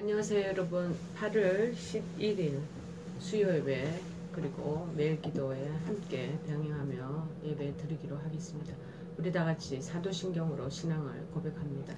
안녕하세요 여러분. 8월 11일 수요예배 그리고 매일 기도에 함께 병행하며 예배 드리기로 하겠습니다. 우리 다같이 사도신경으로 신앙을 고백합니다.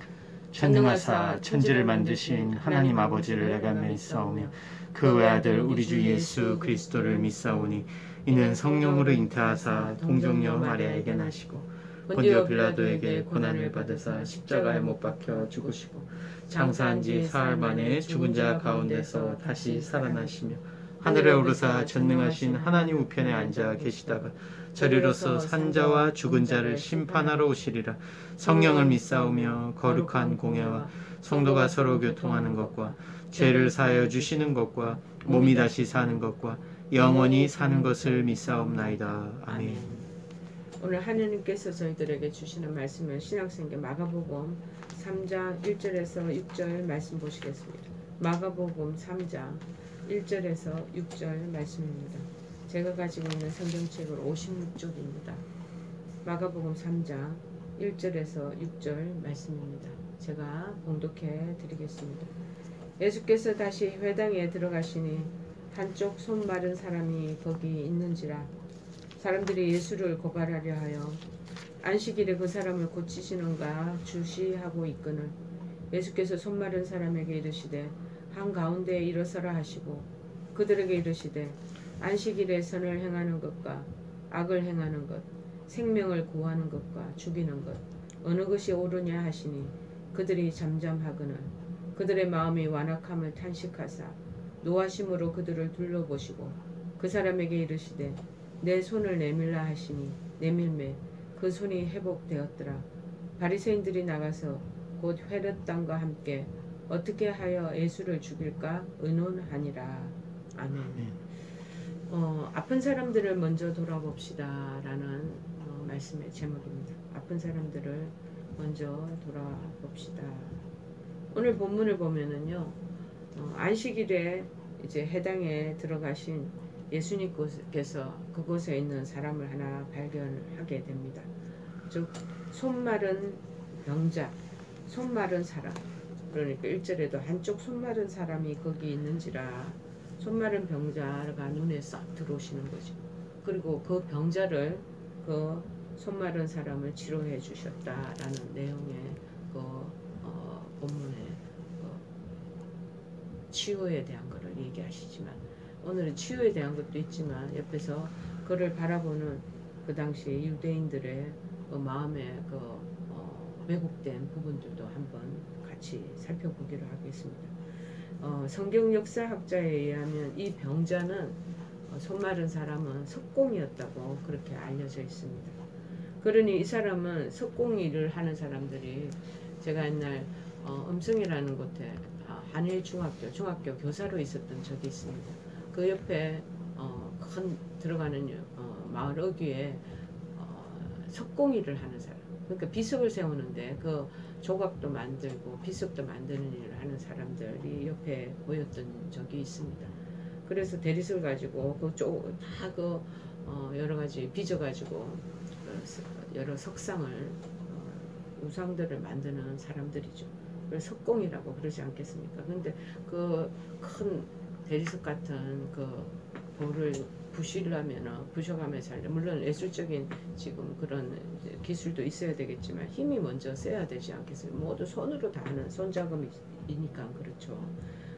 전능하사 천지를 만드신 하나님 아버지를 내가 믿사오며 그 외아들 우리 주 예수 그리스도를 믿사오니 이는 성령으로 잉태하사 동정녀 마리아에게 나시고 본디오 빌라도에게 고난을 받으사 십자가에 못 박혀 죽으시고 장사한 지 사흘 만에 죽은 자 가운데서 다시 살아나시며 하늘에 오르사 전능하신 하나님 우편에 앉아 계시다가 저리로서 산자와 죽은 자를 심판하러 오시리라. 성령을 믿사오며 거룩한 공예와 성도가 서로 교통하는 것과 죄를 사하여 주시는 것과 몸이 다시 사는 것과 영원히 사는 것을 믿사옵나이다. 아멘. 오늘 하느님께서 저희들에게 주시는 말씀은 신약성경 마가복음 3장 1절에서 6절 말씀 보시겠습니다. 마가복음 3장 1절에서 6절 말씀입니다. 제가 가지고 있는 성경책은 56쪽입니다. 마가복음 3장 1절에서 6절 말씀입니다. 제가 봉독해 드리겠습니다. 예수께서 다시 회당에 들어가시니 한쪽 손 마른 사람이 거기 있는지라. 사람들이 예수를 고발하려 하여 안식일에 그 사람을 고치시는가 주시하고 있거늘 예수께서 손 마른 사람에게 이르시되 한가운데에 일어서라 하시고 그들에게 이르시되 안식일에 선을 행하는 것과 악을 행하는 것 생명을 구하는 것과 죽이는 것 어느 것이 옳으냐 하시니 그들이 잠잠하거늘 그들의 마음이 완악함을 탄식하사 노하심으로 그들을 둘러보시고 그 사람에게 이르시되 내 손을 내밀라 하시니 내밀매 그 손이 회복되었더라. 바리새인들이 나가서 곧 헤롯 땅과 함께 어떻게 하여 예수를 죽일까 의논하니라. 아멘. 아픈 사람들을 먼저 돌아봅시다 라는 말씀의 제목입니다. 아픈 사람들을 먼저 돌아봅시다. 오늘 본문을 보면은요, 안식일에 이제 해당에 들어가신 예수님께서 그곳에 있는 사람을 하나 발견하게 됩니다. 즉 손 마른 병자, 손 마른 사람. 그러니까 1절에도 한쪽 손 마른 사람이 거기 있는지라 손 마른 병자가 눈에 싹 들어오시는 거죠. 그리고 그 병자를 그 손 마른 사람을 치료해 주셨다라는 내용의 그 본문의 치유에 대한 것을 얘기하시지만 오늘은 치유에 대한 것도 있지만 옆에서 그를 바라보는 그 당시 유대인들의 그 마음의 왜곡된 부분들도 한번 같이 살펴보기로 하겠습니다. 성경 역사학자에 의하면 이 병자는 손 마른 사람은 석공이었다고 그렇게 알려져 있습니다. 그러니 이 사람은 석공 일을 하는 사람들이 제가 옛날 음성이라는 곳에 한일 중학교 교사로 있었던 적이 있습니다. 그 옆에 큰 들어가는 마을 어귀에 석공일을 하는 사람, 그러니까 비석을 세우는데 그 조각도 만들고 비석도 만드는 일을 하는 사람들이 옆에 모였던 적이 있습니다. 그래서 대리석을 가지고 다 여러 가지 빚어가지고 여러 석상을 우상들을 만드는 사람들이죠. 그래서 석공이라고 그러지 않겠습니까? 근데 그 큰 대리석 같은 그 돌을 부셔가면서 살려. 물론 예술적인 지금 그런 기술도 있어야 되겠지만 힘이 먼저 세야 되지 않겠습니까? 모두 손으로 다 하는 손작업이니까 그렇죠.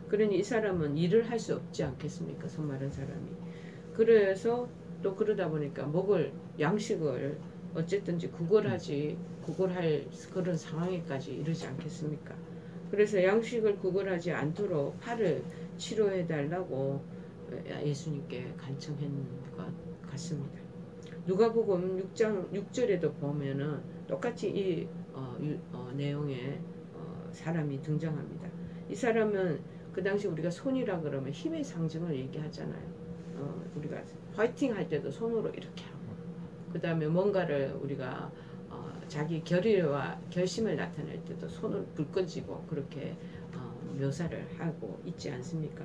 그러니 이 사람은 일을 할 수 없지 않겠습니까? 손 마른 사람이. 그래서 또 그러다 보니까 먹을 양식을 어쨌든지 구걸할 그런 상황에까지 이르지 않겠습니까? 그래서 양식을 구걸하지 않도록 팔을 치료해 달라고 예수님께 간청한 것 같습니다. 누가복음 6장 6절에도 보면은 똑같이 이 내용의 사람이 등장합니다. 이 사람은 그 당시 우리가 손이라 그러면 힘의 상징을 얘기하잖아요. 우리가 화이팅 할 때도 손으로 이렇게 하고, 그 다음에 뭔가를 우리가 자기 결의와 결심을 나타낼 때도 손을 불끈 쥐고 그렇게 묘사를 하고 있지 않습니까?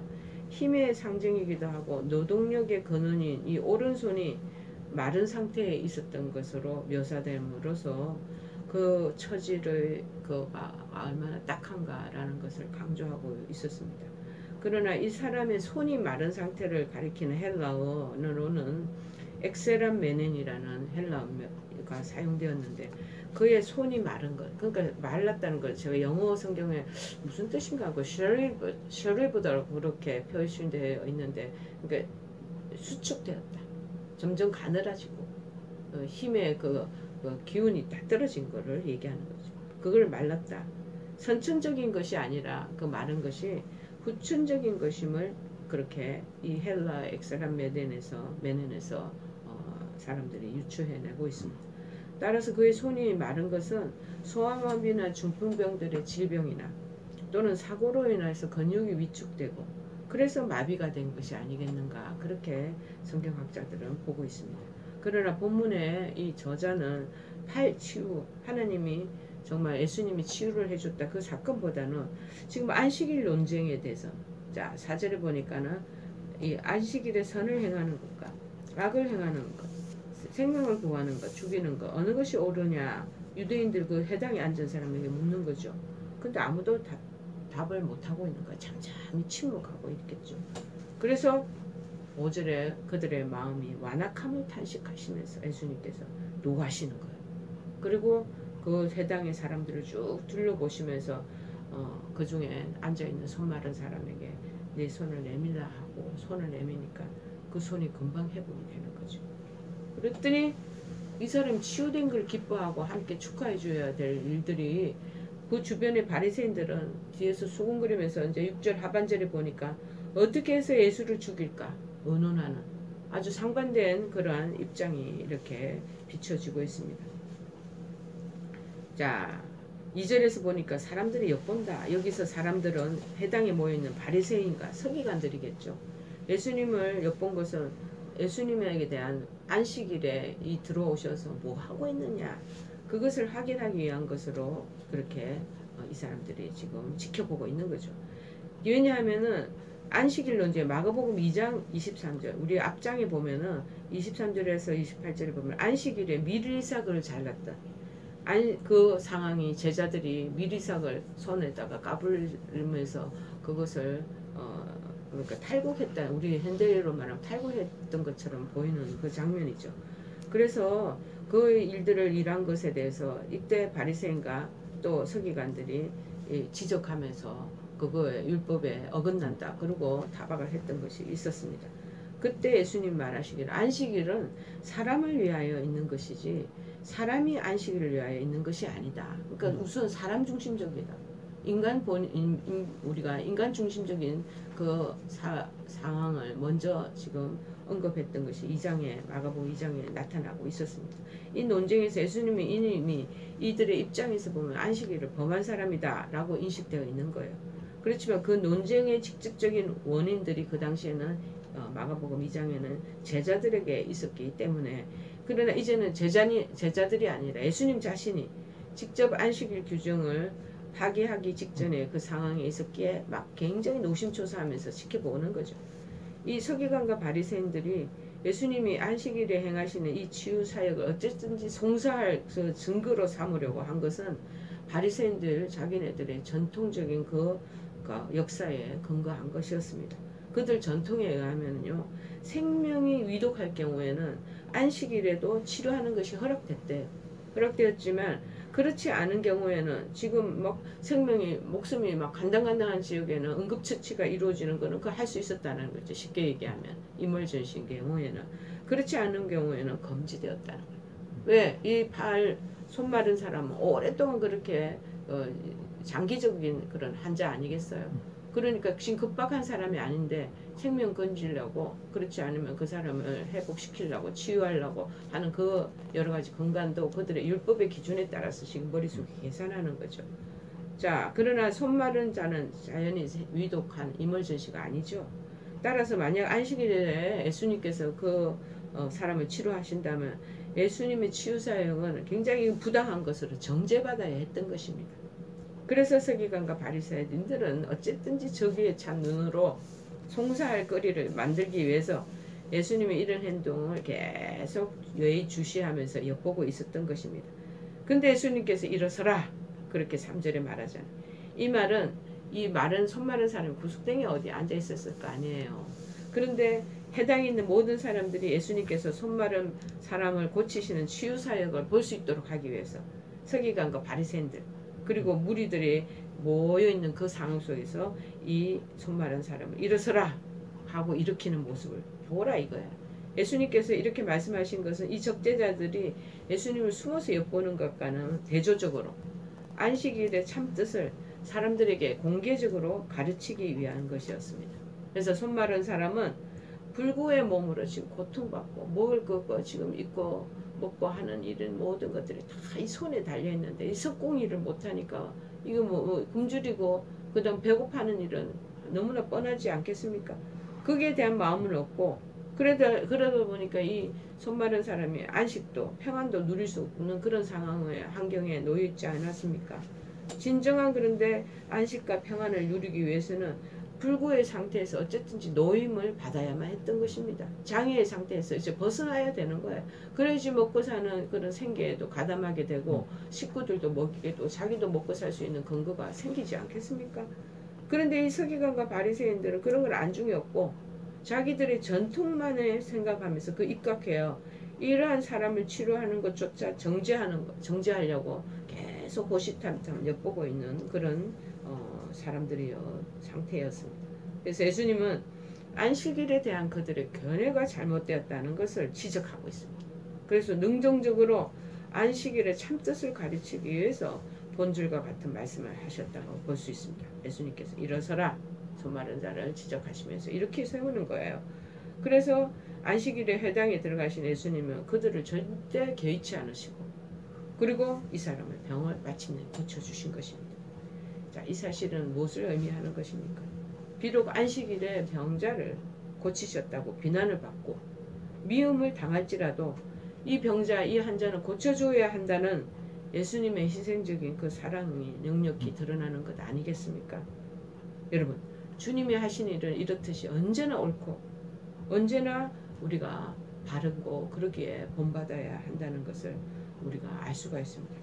힘의 상징이기도 하고 노동력의 근원인 이 오른손이 마른 상태에 있었던 것으로 묘사됨으로써 그 처지를 얼마나 딱한가라는 것을 강조하고 있었습니다. 그러나 이 사람의 손이 마른 상태를 가리키는 헬라어로는 엑세람 메넨이라는 헬라어가 사용되었는데 그의 손이 마른 것, 그러니까 말랐다는 걸 제가 영어 성경에 무슨 뜻인가 하고 셔리보다 그렇게 표시되어 있는데, 그러니까 수축되었다, 점점 가늘어지고 힘의 그 기운이 딱 떨어진 거를 얘기하는 거죠. 그걸 말랐다. 선천적인 것이 아니라 그 마른 것이 후천적인 것임을 그렇게 이 헬라 엑세람 메넨에서 사람들이 유추해내고 있습니다. 따라서 그의 손이 마른 것은 소아마비나 중풍병들의 질병이나 또는 사고로 인해서 근육이 위축되고 그래서 마비가 된 것이 아니겠는가, 그렇게 성경학자들은 보고 있습니다. 그러나 본문의 이 저자는 치유, 하나님이 정말 예수님이 치유를 해줬다 그 사건보다는 지금 안식일 논쟁에 대해서, 자 4절에 보니까는 이 안식일에 선을 행하는 것과 악을 행하는 것, 생명을 구하는 것, 죽이는 것, 어느 것이 옳으냐, 유대인들 그 해당에 앉은 사람에게 묻는 거죠. 근데 아무도 답을 못하고 있는 거야. 잠잠히 침묵하고 있겠죠. 그래서 5절에 그들의 마음이 완악함을 탄식하시면서 예수님께서 노하시는 거예요. 그리고 그 해당의 사람들을 쭉 둘러보시면서 그 중에 앉아있는 손 마른 사람에게 내 손을 내밀라 하고 손을 내미니까 그 손이 금방 회복이 되는 거죠. 그랬더니 이 사람이 치유된 걸 기뻐하고 함께 축하해 줘야 될 일들이, 그 주변의 바리새인들은 뒤에서 수군거리면서 이제 6절 하반절에 보니까 어떻게 해서 예수를 죽일까 의논하는 아주 상반된 그러한 입장이 이렇게 비춰지고 있습니다. 자 2절에서 보니까 사람들이 엿본다. 여기서 사람들은 해당에 모여있는 바리새인과 서기관들이겠죠. 예수님을 엿본 것은 예수님에게 대한 안식일에 들어오셔서 뭐 하고 있느냐, 그것을 확인하기 위한 것으로 그렇게 이 사람들이 지금 지켜보고 있는 거죠. 왜냐하면은 안식일 논쟁 마가복음 2장 23절, 우리 앞장에 보면은 23절에서 28절에 보면 안식일에 밀이삭을 잘랐다. 그 상황이 제자들이 밀이삭을 손에다가 까불면서 그것을 그러니까 탈곡했다, 우리 현대로 말하면 탈곡했던 것처럼 보이는 그 장면이죠. 그래서 그 일들을 일한 것에 대해서 이때 바리새인과 또 서기관들이 지적하면서 그거에 율법에 어긋난다, 그리고 타박을 했던 것이 있었습니다. 그때 예수님 말하시기를 안식일은 사람을 위하여 있는 것이지 사람이 안식일을 위하여 있는 것이 아니다. 그러니까 우선 사람 중심적이다. 우리가 인간 중심적인 그 상황을 먼저 지금 언급했던 것이 2장에 마가복음 2장에 나타나고 있었습니다. 이 논쟁에서 예수님이 이미 이들의 입장에서 보면 안식일을 범한 사람이다 라고 인식되어 있는 거예요. 그렇지만 그 논쟁의 직접적인 원인들이 그 당시에는 마가복음 2장에는 제자들에게 있었기 때문에, 그러나 이제는 제자들이 아니라 예수님 자신이 직접 안식일 규정을 파기하기 직전에 그 상황에 있었기에 막 굉장히 노심초사하면서 지켜보는 거죠. 이 서기관과 바리새인들이 예수님이 안식일에 행하시는 이 치유 사역을 어쨌든지 송사할 그 증거로 삼으려고 한 것은 바리새인들 자기네들의 전통적인 그 역사에 근거한 것이었습니다. 그들 전통에 의하면요, 생명이 위독할 경우에는 안식일에도 치료하는 것이 허락되었지만 그렇지 않은 경우에는 지금 막 목숨이 막 간당간당한 지역에는 응급처치가 이루어지는 거는 그 할 수 있었다는 거죠. 쉽게 얘기하면 임월전신 경우에는. 그렇지 않은 경우에는 금지되었다는 거예요. 왜? 이 손 마른 사람은 오랫동안 그렇게 장기적인 그런 환자 아니겠어요? 그러니까 지금 급박한 사람이 아닌데 생명 건지려고, 그렇지 않으면 그 사람을 회복시키려고 치유하려고 하는 그 여러 가지 근간도 그들의 율법의 기준에 따라서 지금 머릿속에 계산하는 거죠. 자, 그러나 손 마른 자는 자연히 위독한 이멀전시가 아니죠. 따라서 만약 안식일에 예수님께서 그 사람을 치료하신다면 예수님의 치유 사역은 굉장히 부당한 것으로 정죄받아야 했던 것입니다. 그래서 서기관과 바리새인들은 어쨌든지 저기에 찬 눈으로 송사할 거리를 만들기 위해서 예수님의 이런 행동을 계속 예의주시하면서 엿보고 있었던 것입니다. 근데 예수님께서 일어서라, 그렇게 3절에 말하잖아요. 이 말은 이 마른 손 마른 사람이 구석탱이 어디 앉아 있었을 거 아니에요. 그런데 해당에 있는 모든 사람들이 예수님께서 손 마른 사람을 고치시는 치유 사역을 볼 수 있도록 하기 위해서 서기관과 바리새인들 그리고 무리들이 모여 있는 그 상황 속에서 이 손 마른 사람을 일어서라 하고 일으키는 모습을 보라 이거야. 예수님께서 이렇게 말씀하신 것은 이 적재자들이 예수님을 숨어서 엿보는 것과는 대조적으로 안식일의 참 뜻을 사람들에게 공개적으로 가르치기 위한 것이었습니다. 그래서 손 마른 사람은 불구의 몸으로 지금 고통받고 먹을 거 지금 입고 먹고 하는 이런 모든 것들이 다 이 손에 달려 있는데 이 석공일을 못하니까 이거 뭐 굶주리고 그다음 배고파하는 일은 너무나 뻔하지 않겠습니까? 거기에 대한 마음은 없고 그러다 보니까 이 손 마른 사람이 안식도 평안도 누릴 수 없는 그런 상황의 환경에 놓여 있지 않았습니까? 진정한 그런데 안식과 평안을 누리기 위해서는 불구의 상태에서 어쨌든지 노임을 받아야만 했던 것입니다. 장애의 상태에서 이제 벗어나야 되는 거예요. 그래야지 먹고 사는 그런 생계에도 가담하게 되고 식구들도 먹이게 도 자기도 먹고 살 수 있는 근거가 생기지 않겠습니까? 그런데 이 서기관과 바리새인들은 그런 걸 안중에 없고 자기들의 전통만을 생각하면서 그 입각해요. 이러한 사람을 치료하는 것조차 정죄하려고 계속 호시탐탐 엿보고 있는 그런 사람들의 상태였습니다. 그래서 예수님은 안식일에 대한 그들의 견해가 잘못되었다는 것을 지적하고 있습니다. 그래서 능동적으로 안식일의 참뜻을 가르치기 위해서 본줄과 같은 말씀을 하셨다고 볼 수 있습니다. 예수님께서 일어서라 손 마른 자를 지적하시면서 이렇게 세우는 거예요. 그래서 안식일에 회당에 들어가신 예수님은 그들을 절대 개의치 않으시고 그리고 이 사람의 병을 마침내 고쳐주신 것입니다. 자, 이 사실은 무엇을 의미하는 것입니까? 비록 안식일에 병자를 고치셨다고 비난을 받고 미움을 당할지라도 이 병자, 이 환자는 고쳐줘야 한다는 예수님의 희생적인 그 사랑이 능력히 드러나는 것 아니겠습니까? 여러분, 주님이 하신 일은 이렇듯이 언제나 옳고 언제나 우리가 바르고 그러기에 본받아야 한다는 것을 우리가 알 수가 있습니다.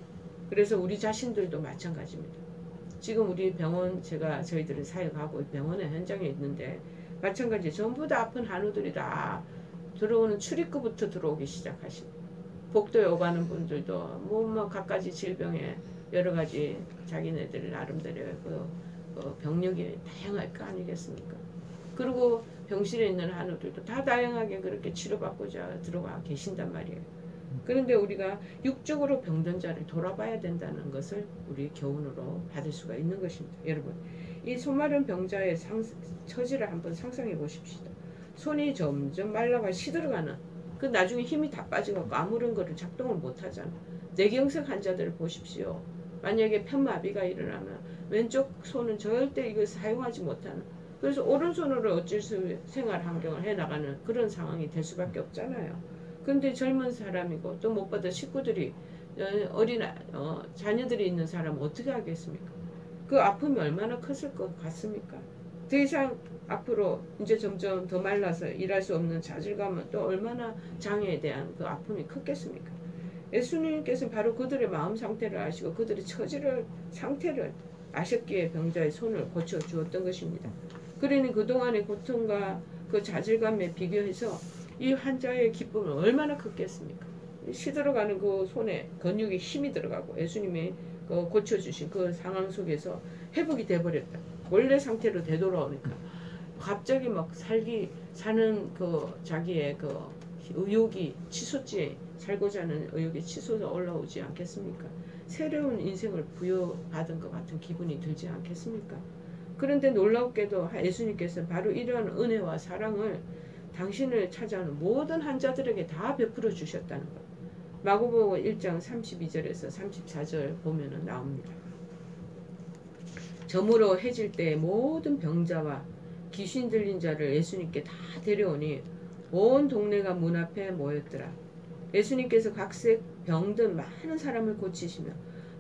그래서 우리 자신들도 마찬가지입니다. 지금 우리 병원 저희들은 사역하고 병원의 현장에 있는데 마찬가지 전부 다 아픈 한우들이 다 들어오는 출입구부터 들어오기 시작하시고 복도에 오가는 분들도 뭐 갖가지 질병에 여러 가지 자기네들 나름대로의 그 병력이 다양할 거 아니겠습니까? 그리고 병실에 있는 한우들도 다 다양하게 그렇게 치료받고자 들어가 계신단 말이에요. 그런데 우리가 육적으로 병든 자를 돌아봐야 된다는 것을 우리 교훈으로 받을 수가 있는 것입니다. 여러분, 이 손 마른 병자의 처지를 한번 상상해 보십시다. 손이 점점 말라가 시들어가는 그 나중에 힘이 다 빠지고 아무런 거를 작동을 못 하잖아. 뇌경색 환자들을 보십시오. 만약에 편마비가 일어나면 왼쪽 손은 절대 이걸 사용하지 못하는 그래서 오른손으로 어쩔 수 생활 환경을 해나가는 그런 상황이 될 수밖에 없잖아요. 근데 젊은 사람이고 또 무엇보다 식구들이 어린 자녀들이 있는 사람은 어떻게 하겠습니까? 그 아픔이 얼마나 컸을 것 같습니까? 더 이상 앞으로 이제 점점 더 말라서 일할 수 없는 자질감은 또 얼마나 장애에 대한 그 아픔이 컸겠습니까? 예수님께서 바로 그들의 마음 상태를 아시고 그들의 상태를 아셨기에 병자의 손을 고쳐주었던 것입니다. 그러니 그동안의 고통과 그 자질감에 비교해서 이 환자의 기쁨은 얼마나 컸겠습니까? 시들어가는 그 손에 근육에 힘이 들어가고 예수님이 그 고쳐주신 그 상황 속에서 회복이 돼버렸다. 원래 상태로 되돌아오니까 갑자기 막 사는 그 자기의 그 의욕이 치솟지 살고자 하는 의욕이 치솟아 올라오지 않겠습니까? 새로운 인생을 부여받은 것 같은 기분이 들지 않겠습니까? 그런데 놀랍게도 예수님께서 바로 이러한 은혜와 사랑을 당신을 찾아오는 모든 환자들에게 다 베풀어 주셨다는 것. 마고복음 1장 32절에서 34절 보면은 나옵니다. 저물어 해질 때 모든 병자와 귀신 들린 자를 예수님께 다 데려오니 온 동네가 문 앞에 모였더라. 예수님께서 각색 병든 많은 사람을 고치시며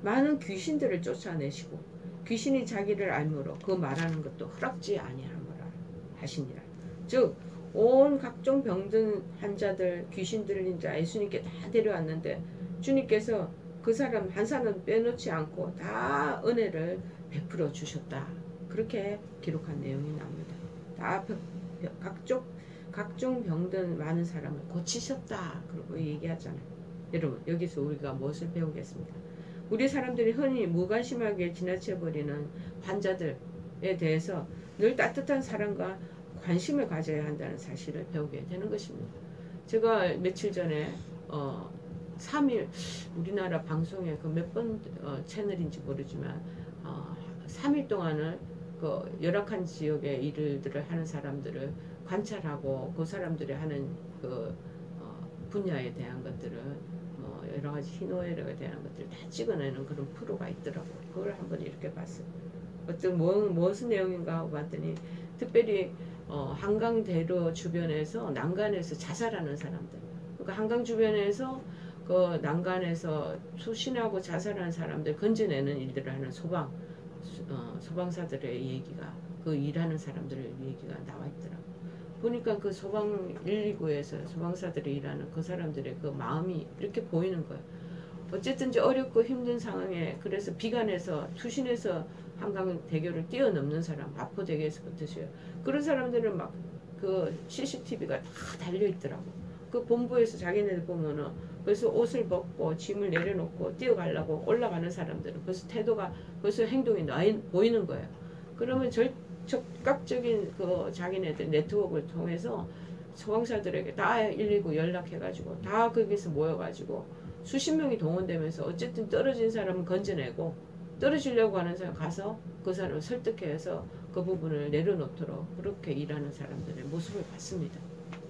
많은 귀신들을 쫓아내시고 귀신이 자기를 알므로 그 말하는 것도 허락지 아니하노라 하시니라. 즉 온 각종 병든 환자들 귀신 들린 자 예수님께 다 데려왔는데 주님께서 그 사람 한 사람 빼놓지 않고 다 은혜를 베풀어 주셨다. 그렇게 기록한 내용이 나옵니다. 다 각종 병든 많은 사람을 고치셨다. 그러고 얘기하잖아요. 여러분 여기서 우리가 무엇을 배우겠습니까? 우리 사람들이 흔히 무관심하게 지나쳐버리는 환자들에 대해서 늘 따뜻한 사랑과 관심을 가져야 한다는 사실을 배우게 되는 것입니다. 제가 며칠 전에 3일 우리나라 방송에 그 몇 번 채널인지 모르지만 3일 동안을 그 열악한 지역의 일들을 하는 사람들을 관찰하고 그 사람들이 하는 그 분야에 대한 것들을 여러 가지 희노애락에 대한 것들을 다 찍어내는 그런 프로가 있더라고요. 그걸 한번 이렇게 봤어요. 무슨 내용인가 하고 봤더니 특별히 한강대로 주변에서 난간에서 자살하는 사람들, 그러니까 한강 주변에서 그 난간에서 수신하고 자살하는 사람들 건져내는 일들을 하는 소방사들의 얘기가, 그 일하는 사람들의 얘기가 나와 있더라고요. 보니까 그 소방 119에서 소방사들이 일하는 그 사람들의 그 마음이 이렇게 보이는 거예요. 어쨌든지 어렵고 힘든 상황에, 그래서 비관해서 투신해서 한강대교를 뛰어넘는 사람, 마포대교에서부터요. 그런 사람들은 막 그 CCTV가 다 달려 있더라고. 그 본부에서 자기네들 보면은 벌써 옷을 벗고 짐을 내려놓고 뛰어가려고 올라가는 사람들은 벌써 태도가, 벌써 행동이 보이는 거예요. 그러면 적극적인 그 자기네들 네트워크를 통해서 소방사들에게 다 119 연락해가지고 다 거기서 모여가지고 수십 명이 동원되면서 어쨌든 떨어진 사람은 건져내고, 떨어지려고 하는 사람 가서 그 사람을 설득해서 그 부분을 내려놓도록 그렇게 일하는 사람들의 모습을 봤습니다.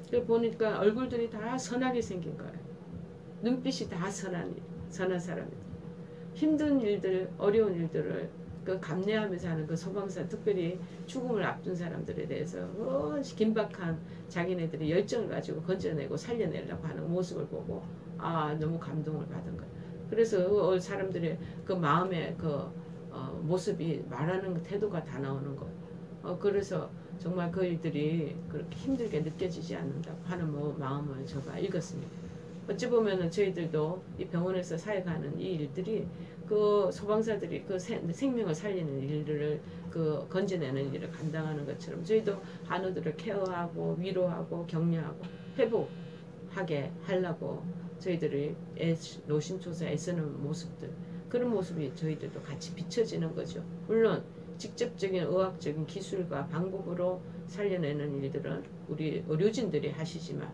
그래서 보니까 얼굴들이 다 선하게 생긴 거예요. 눈빛이 다 선한 사람이에요. 힘든 일들, 어려운 일들을 그 감내하면서 하는 그 소방사, 특별히 죽음을 앞둔 사람들에 대해서 긴박한 자기네들이 열정을 가지고 건져내고 살려내려고 하는 모습을 보고 너무 감동을 받은 거예요. 그래서 사람들의 그 마음의 그 모습이, 말하는 태도가 다 나오는 거예요. 그래서 정말 그 일들이 그렇게 힘들게 느껴지지 않는다고 하는 마음을 제가 읽었습니다. 어찌 보면은 저희들도 이 병원에서 사역하는 이 일들이 그 소방사들이 그 생명을 살리는 일들을 그 건져내는 일을 감당하는 것처럼 저희도 한우들을 케어하고 위로하고 격려하고 회복하게 하려고 저희들이 노심초사 애쓰는 모습들, 그런 모습이 저희들도 같이 비춰지는 거죠. 물론 직접적인 의학적인 기술과 방법으로 살려내는 일들은 우리 의료진들이 하시지만,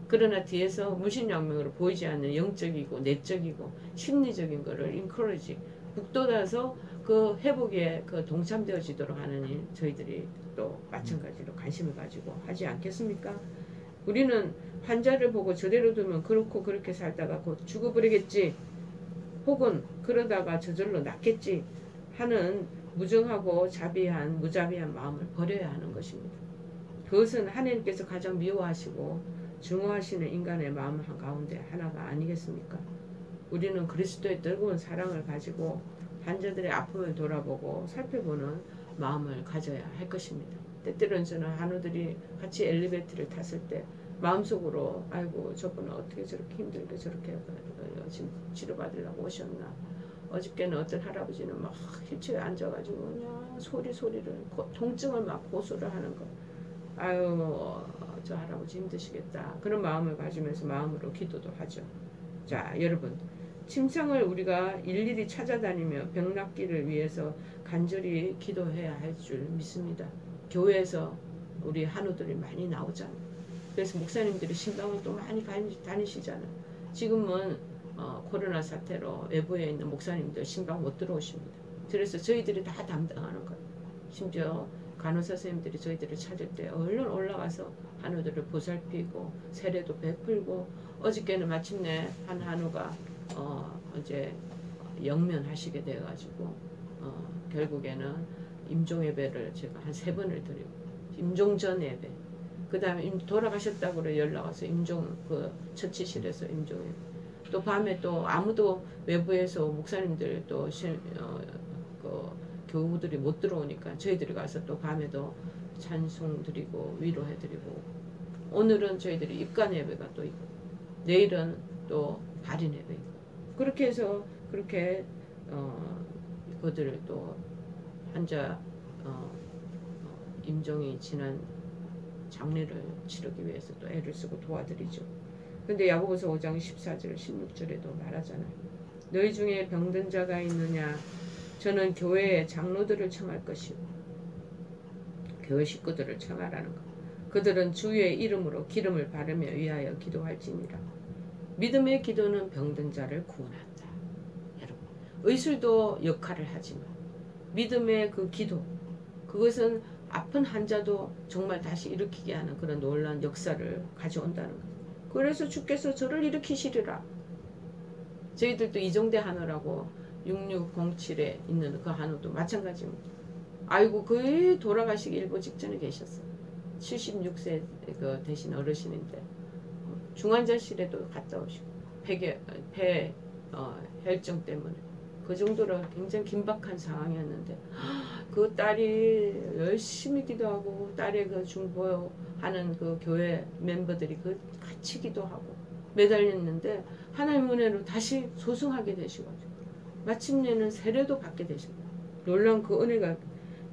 그러나 뒤에서 물신양면으로 보이지 않는 영적이고 내적이고 심리적인 거를 인커리지, 북돋아서 그 회복에 그 동참되어지도록 하는 일, 저희들이 또 마찬가지로 관심을 가지고 하지 않겠습니까? 우리는 환자를 보고 저대로 두면 그렇고 그렇게 살다가 곧 죽어버리겠지, 혹은 그러다가 저절로 낫겠지 하는 무정하고 무자비한 마음을 버려야 하는 것입니다. 그것은 하나님께서 가장 미워하시고 증오하시는 인간의 마음 한가운데 하나가 아니겠습니까? 우리는 그리스도의 뜨거운 사랑을 가지고 환자들의 아픔을 돌아보고 살펴보는 마음을 가져야 할 것입니다. 때때로는 저는 한우들이 같이 엘리베이터를 탔을 때 마음속으로 아이고 저분은 어떻게 저렇게 힘들게 저렇게 지금 치료받으려고 오셨나. 어저께는 어떤 할아버지는 막 휠체어에 앉아가지고 그냥 소리를 통증을 막 고소를 하는 거. 아유 저 할아버지 힘드시겠다. 그런 마음을 가지면서 마음으로 기도도 하죠. 자 여러분, 침상을 우리가 일일이 찾아다니며 병 낫기를 위해서 간절히 기도해야 할 줄 믿습니다. 교회에서 우리 한우들이 많이 나오잖아요. 그래서 목사님들이 신방을 또 많이 다니시잖아요. 지금은 코로나 사태로 외부에 있는 목사님들 신방 못 들어오십니다. 그래서 저희들이 다 담당하는 거예요. 심지어 간호사 선생님들이 저희들을 찾을 때 얼른 올라가서 한우들을 보살피고 세례도 베풀고, 어저께는 마침내 한 한우가 이제 영면하시게 돼가지고 결국에는 임종 예배를 제가 한 3번을 드리고, 임종 전 예배, 그 다음에 돌아가셨다고 그래 연락 와서 임종 그 처치실에서 임종 예배, 또 밤에 또 아무도 외부에서 목사님들 또 그 교우들이 못 들어오니까 저희들이 가서 또 밤에도 찬송 드리고 위로해 드리고, 오늘은 저희들이 입간 예배가 또 있고 내일은 또 발인 예배 있고, 그렇게 해서 그렇게 그들을 또 환자 임종이 지난 장례를 치르기 위해서 또 애를 쓰고 도와드리죠. 근데 야고보서 5장 14절 16절에도 말하잖아요. 너희 중에 병든 자가 있느냐? 저는 교회의 장로들을 청할 것이고 교회 식구들을 청하라는 것. 그들은 주의 이름으로 기름을 바르며 위하여 기도할지니라. 믿음의 기도는 병든 자를 구원한다. 여러분, 의술도 역할을 하지만 믿음의 그 기도, 그것은 아픈 환자도 정말 다시 일으키게 하는 그런 놀라운 역사를 가져온다는 거예요. 그래서 주께서 저를 일으키시리라. 저희들도 이종대 한우라고 6607에 있는 그 한우도 마찬가지입니다. 아이고 거의 돌아가시기 일보 직전에 계셨어요. 76세 그 되신 어르신인데 중환자실에도 갔다 오시고 폐 혈증 때문에 그 정도로 굉장히 긴박한 상황이었는데 그 딸이 열심히 기도하고 딸의 그 중보하는 그 교회 멤버들이 그 같이 기도하고 매달렸는데 하나님 은혜로 다시 소승하게 되시가지고 마침내는 세례도 받게 되시고 놀라운 그 은혜가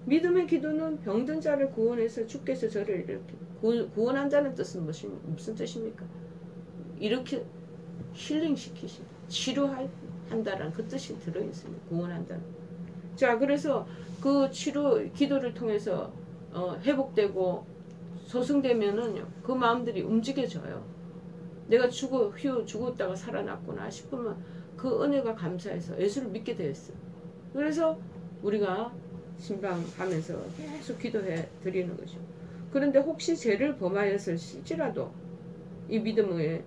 믿음의 기도는 병든 자를 구원해서 주께서 저를 이렇게 구원한다는 뜻은 무슨 뜻입니까? 이렇게 힐링시키신 치료한다라는 그 뜻이 들어있습니다. 구원한다는. 자, 그래서 그 치료 기도를 통해서 회복되고 소승되면은요 그 마음들이 움직여져요. 내가 죽었다가 살아났구나 싶으면 그 은혜가 감사해서 예수를 믿게 되었어요. 그래서 우리가 신방하면서 계속 기도해 드리는 것이죠. 그런데 혹시 죄를 범하였을지라도 이 믿음의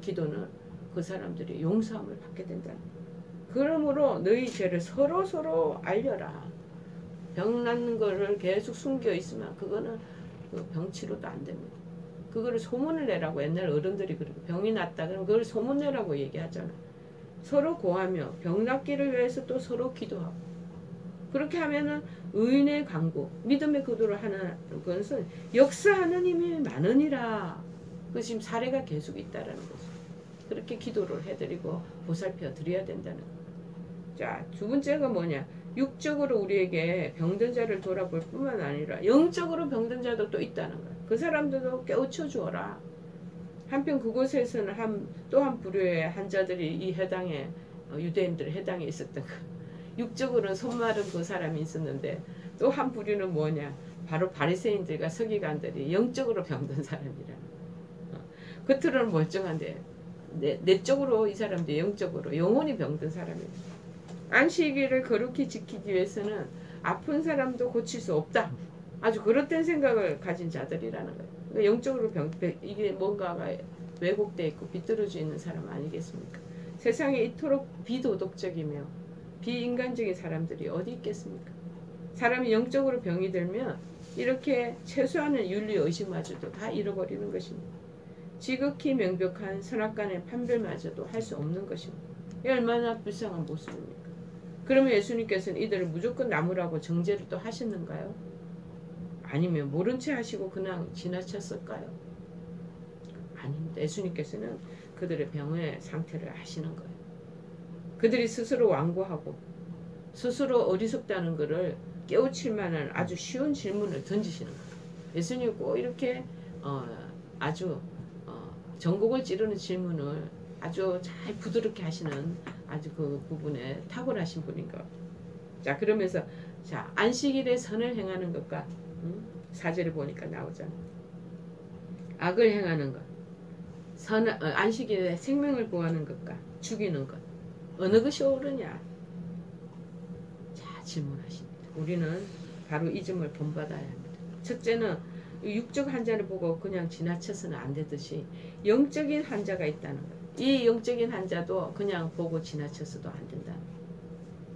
기도는 그 사람들이 용서함을 받게 된다. 그러므로 너희 죄를 서로 알려라. 병 낫는 거를 계속 숨겨 있으면 그거는 그 병치료도 안 됩니다. 그거를 소문을 내라고 옛날 어른들이 그렇게 병이 났다 그러면 그걸 소문내라고 얘기하잖아요. 서로 고하며 병 낫기를 위해서 또 서로 기도하고 그렇게 하면은 의인의 강구 믿음의 기도를 하는 것은 역사하는 힘이 많으니라. 그 지금 사례가 계속 있다라는 거죠. 그렇게 기도를 해드리고 보살펴 드려야 된다는 거예요. 자, 두 번째가 뭐냐? 육적으로 우리에게 병든 자를 돌아볼 뿐만 아니라 영적으로 병든 자도 또 있다는 거예요. 그 사람들도 깨우쳐 주어라. 한편 그곳에서는 또 한 부류의 환자들이 이 해당에 유대인들 해당에 있었던 거. 육적으로는 손 마른 그 사람이 있었는데 또 한 부류는 뭐냐? 바로 바리새인들과 서기관들이 영적으로 병든 사람이라는 거예요. 겉으로는 멀쩡한데 내적으로 이 사람들이 영적으로 영혼이 병든 사람입니다. 안식일을 거룩히 지키기 위해서는 아픈 사람도 고칠 수 없다. 아주 그릇된 생각을 가진 자들이라는 거예요. 그러니까 영적으로 이게 뭔가가 왜곡되어 있고 비뚤어져 있는 사람 아니겠습니까? 세상에 이토록 비도덕적이며 비인간적인 사람들이 어디 있겠습니까? 사람이 영적으로 병이 들면 이렇게 최소한의 윤리 의식마저도 다 잃어버리는 것입니다. 지극히 명백한 선악간의 판별마저도 할 수 없는 것입니다. 이 얼마나 불쌍한 모습입니까? 그러면 예수님께서는 이들을 무조건 나무라고 정죄를 또 하셨는가요? 아니면 모른 채 하시고 그냥 지나쳤을까요? 아닙니다. 예수님께서는 그들의 병의 상태를 아시는 거예요. 그들이 스스로 완고하고 스스로 어리석다는 것을 깨우칠 만한 아주 쉬운 질문을 던지시는 거예요. 예수님 꼭 이렇게 아주 전곡을 찌르는 질문을 아주 잘 부드럽게 하시는 아주 그 부분에 탁월하신 분인가. 자, 그러면서 자, 안식일에 선을 행하는 것과 4절에 보니까 나오잖아. 악을 행하는 것. 안식일에 생명을 구하는 것과 죽이는 것. 어느 것이 옳으냐? 자, 질문하십니다. 우리는 바로 이 점을 본받아야 합니다. 첫째는 육적 환자를 보고 그냥 지나쳐서는 안 되듯이 영적인 환자가 있다는 거예요. 이 영적인 환자도 그냥 보고 지나쳐서도 안 된다.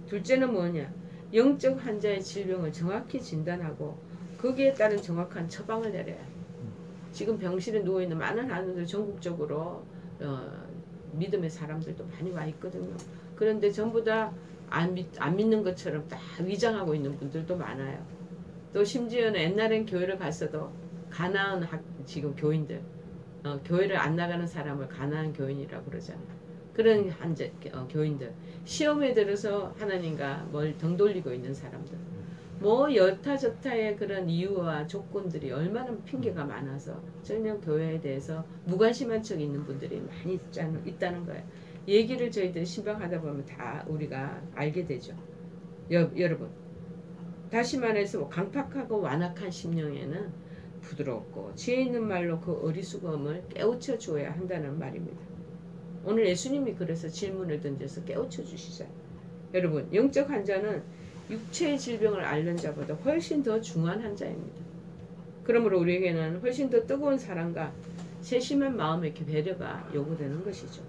둘째는 뭐냐? 영적 환자의 질병을 정확히 진단하고 거기에 따른 정확한 처방을 내려야 해요. 지금 병실에 누워있는 많은 환자들 전국적으로 믿음의 사람들도 많이 와 있거든요. 그런데 전부 다 안 믿는 것처럼 딱 위장하고 있는 분들도 많아요. 또 심지어는 옛날엔 교회를 갔어도 가나안 지금 교인들 교회를 안 나가는 사람을 가나안 교인이라고 그러잖아요. 그런 교인들, 시험에 들어서 하나님과 뭘 등 돌리고 있는 사람들, 뭐 여타저타의 그런 이유와 조건들이 얼마나 핑계가 많아서 전혀 교회에 대해서 무관심한 척 있는 분들이 많이 있다는 거예요. 얘기를 저희들이 신방하다 보면 다 우리가 알게 되죠. 여러분, 다시 말해서 강팍하고 완악한 심령에는 부드럽고 지혜 있는 말로 그 어리숙음을 깨우쳐 주어야 한다는 말입니다. 오늘 예수님이 그래서 질문을 던져서 깨우쳐 주시잖아요. 여러분, 영적 환자는 육체의 질병을 앓는 자보다 훨씬 더 중한 환자입니다. 그러므로 우리에게는 훨씬 더 뜨거운 사랑과 세심한 마음의 배려가 요구되는 것이죠.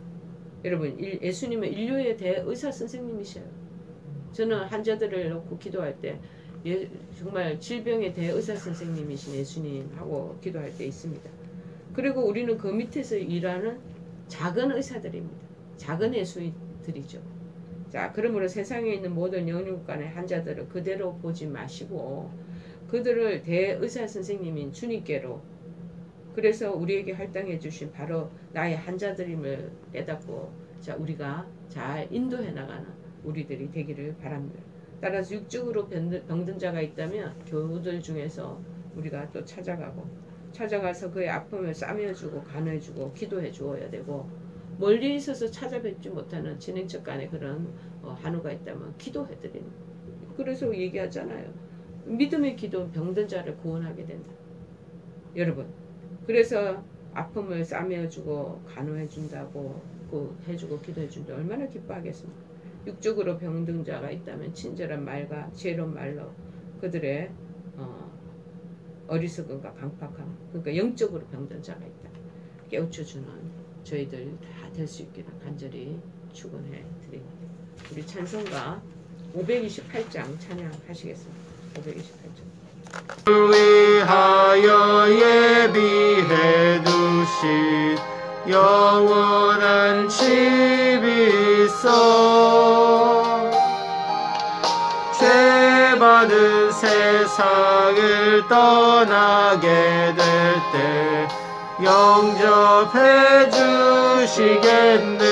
여러분, 예수님은 인류의 대의사 선생님이셔요. 저는 환자들을 놓고 기도할 때 정말 질병의 대의사 선생님이신 예수님하고 기도할 때 있습니다. 그리고 우리는 그 밑에서 일하는 작은 의사들입니다. 작은 예수들이죠. 자, 그러므로 세상에 있는 모든 영육간의 환자들을 그대로 보지 마시고 그들을 대의사 선생님인 주님께로, 그래서 우리에게 할당해 주신 바로 나의 환자들임을 깨닫고 자, 우리가 잘 인도해 나가는 우리들이 되기를 바랍니다. 따라서 육적으로 병든 자가 있다면 교우들 중에서 우리가 또 찾아가서 그의 아픔을 싸매어주고 간호해주고 기도해 주어야 되고, 멀리 있어서 찾아뵙지 못하는 진행적 간에 그런 한우가 있다면 기도해드리는, 그래서 얘기하잖아요. 믿음의 기도는 병든 자를 구원하게 된다. 여러분, 그래서 아픔을 싸매어주고 간호해준다고 해주고 기도해준다. 얼마나 기뻐하겠습니까? 육적으로 병든 자가 있다면 친절한 말과 지혜로운 말로 그들의 어리석음과 강팍함, 그러니까 영적으로 병든 자가 있다, 깨우쳐주는 저희들 다 될 수 있기를 간절히 축원해 드립니다. 우리 찬송가 528장 찬양하시겠습니다. 528장. 위하여 예비해 두신 영원한 집이 있어 죄 받은 세상을 떠나게 될 때 영접해 주시겠네.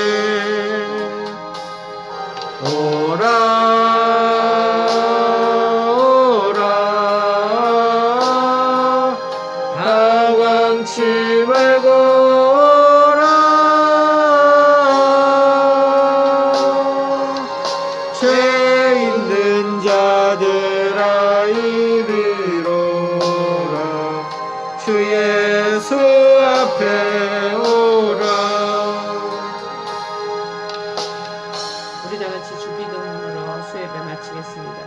오라 오라 당황치 말고 오라. 죄 있는 자들아 이리로라. 주 예수 앞에 오라. 우리 다 같이 주기도문으로 수예배 마치겠습니다.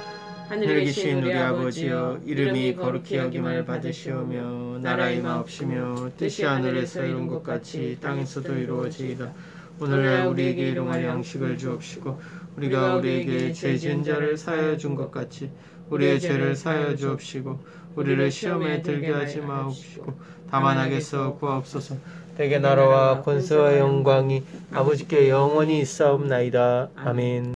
하늘에 계신 우리 아버지여, 이름이 거룩히 여김을 받으시오며 나라의 마옵시며 뜻이 하늘에서 이룬 것 같이 땅에서도 이루어지이다. 오늘날 우리에게 일용할 양식을 주옵시고 우리가 우리에게 죄 지은 자를 사하여 준 것 같이 우리의 죄를 사하여 주옵시고 우리를 시험에 들게 하지 마옵시고 다만 악에서 구하옵소서. 대개 나라와 권세와 영광이 아버지께 영원히 있사옵나이다. 아멘.